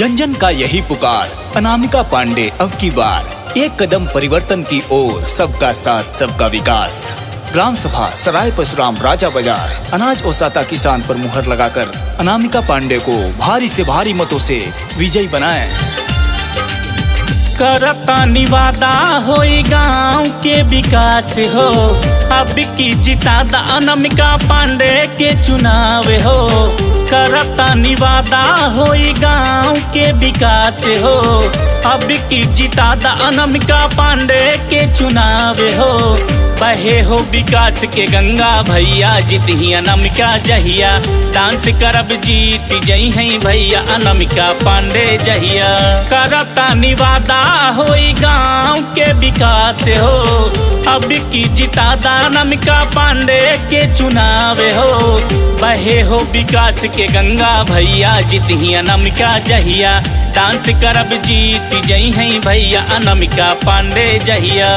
जन जन का यही पुकार, अनामिका पांडे अब की बार, एक कदम परिवर्तन की ओर, सबका साथ सबका विकास। ग्राम सभा सराय परशुराम राजा बाजार अनाज ओसाता किसान पर मुहर लगाकर अनामिका पांडे को भारी से भारी मतों से विजयी बनाएं। करता निवादा होई गांव के विकास हो, अब की जितादा अनामिका पांडे के चुनाव हो। करता निवादा होई गांव के विकास हो, अब की जितादा अनामिका पांडे के चुनाव हो। बहे हो विकास के गंगा भैया, जीती अनामिका जहिया, डांस करब जीत जई हैं भैया अनामिका पांडे जहिया। करता निवादा होई गांव के विकास हो, अब की जितादा अनामिका पांडे के चुनाव हो। बहे हो विकास के गंगा भैया, जीती अनामिका जहिया, डांस करब जीत जई हैं भैया अनामिका पांडे जहिया।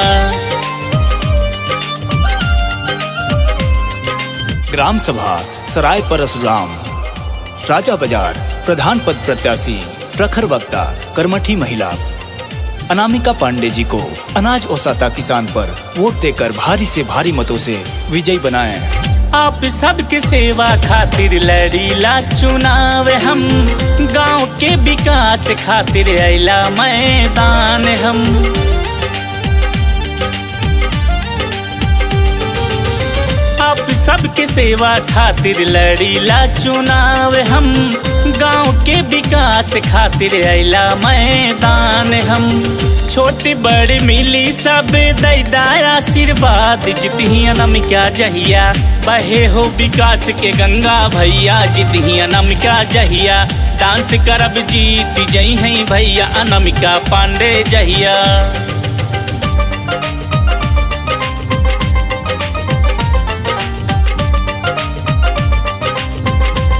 ग्राम सभा सराय परशुराम राजा बाजार प्रधान पद प्रत्याशी, प्रखर वक्ता, कर्मठी महिला अनामिका पांडे जी को अनाज ओसाता किसान पर वोट देकर भारी से भारी मतों से विजयी बनाएं। आप सबके सेवा खातिर लड़ीला चुनाव हम, गांव के विकास खातिर अइला मैदान हम। आप सबके सेवा खातिर लड़ीला चुनाव हम, गांव के विकास खातिर अइला मैदान हम। छोटी बड़ी मिली सब दैदा आशीर्वाद, जीती अनामिका जहिया। बहे हो विकास के गंगा भैया, जीती अनामिका जहिया, डांस करब जीत जई हैं भैया अनामिका पांडे जहिया।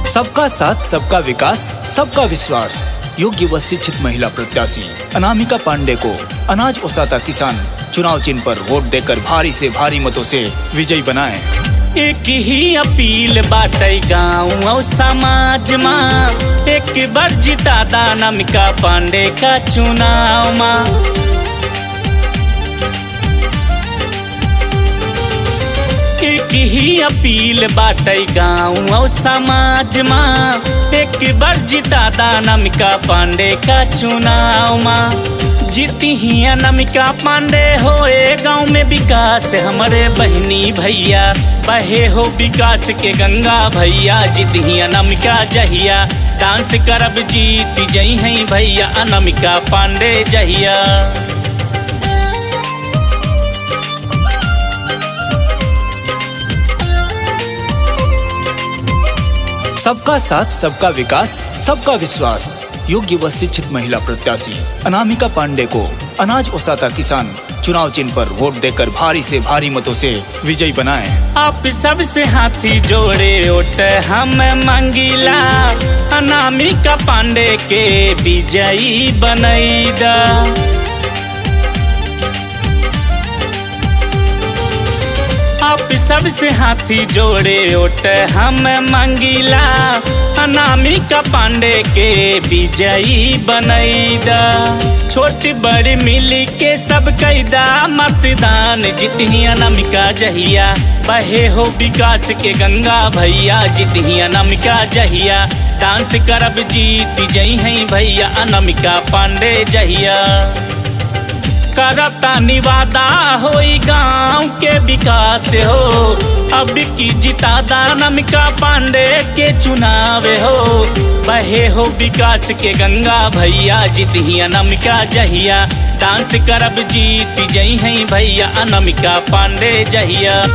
सबका साथ सबका विकास सबका विश्वास, योग्य व शिक्षित महिला प्रत्याशी अनामिका पांडे को अनाज ओसाता किसान चुनाव चिन्ह पर वोट देकर भारी से भारी मतों से विजयी बनाएं। एक ही अपील बाटे गाँव और समाज माँ, एक बार जितादा अनामिका पांडे का चुनाव माँ। एक ही अपील बाटे गाँव और समाज माँ, एक बार जितादा अनामिका पांडे का चुनाव माँ। जीती ही अनामिका पांडे होए गाँव में विकास हमारे बहनी भैया। बहे हो विकास के गंगा भैया, जीती अनामिका जहिया, डांस करब जीत जई हैं भैया अनामिका पांडे जहिया। सबका साथ सबका विकास सबका विश्वास, योग्य व शिक्षित महिला प्रत्याशी अनामिका पांडे को अनाज ओसाता किसान चुनाव चिन्ह पर वोट देकर भारी से भारी मतों से विजयी बनाएं। आप सबसे हाथी जोड़े ओट हम मांगीला, अनामिका पांडे के विजयी बनैदा। आप सबसे हाथी जोड़े ओट हम मांगीला, अनामिका पांडे के विजयी बनैदा। छोटी बड़ी मिली के सब कैदा मतदान, जीती अनामिका जहिया। बहे हो विकास के गंगा भैया, जीती अनामिका जहिया, डांस करब जीत जई हैं भैया अनामिका पांडे जहिया। करता निवादा होई गांव के विकास हो, अब की जितादा अनामिका पांडे के चुनाव हो। बहे हो विकास के गंगा भैया, जीती अनामिका जहिया, डांस करब जीत जई हैं भैया अनामिका पांडे जहिया।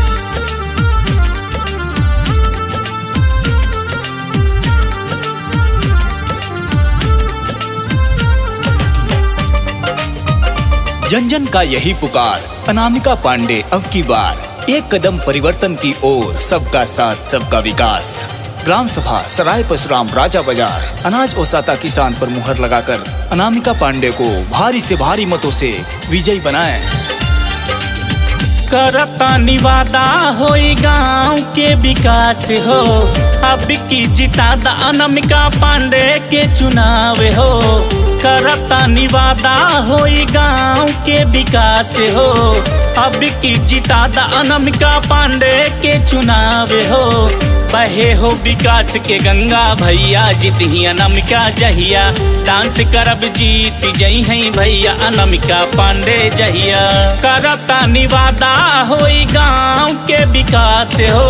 जन जन का यही पुकार, अनामिका पांडे अब की बार, एक कदम परिवर्तन की ओर, सबका साथ सबका विकास। ग्राम सभा सराय परशुराम राजा बाजार अनाज ओसाता किसान पर मुहर लगाकर अनामिका पांडे को भारी से भारी मतों से विजयी बनाएं। करता निवादा होई गांव के विकास हो, अब की जितादा अनामिका पांडे के चुनाव हो। करता निवादा होई गांव के विकास हो, अब की जितादा अनामिका पांडे के चुनाव हो। बहे हो विकास के गंगा भैया, जीती अनामिका जहिया, डांस करब जीत जई हैं भैया अनामिका पांडे जहिया। करता निवादा होई गांव के विकास हो,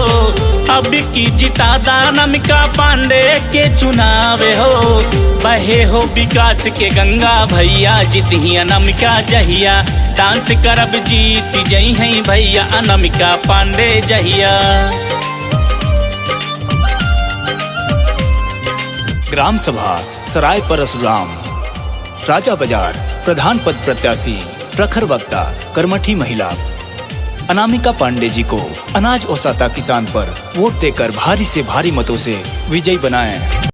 अब की जितादा अनामिका पांडे के चुनाव हो। बहे हो विकास के गंगा भैया, जीती अनामिका जहिया, डांस करब जीत जई हैं भैया अनामिका पांडे जहिया। ग्राम सभा सराय परशुराम राजा बाजार प्रधान पद प्रत्याशी प्रखर वक्ता कर्मठी महिला अनामिका पांडे जी को अनाज ओसाता किसान पर वोट देकर भारी से भारी मतों से विजयी बनाएं।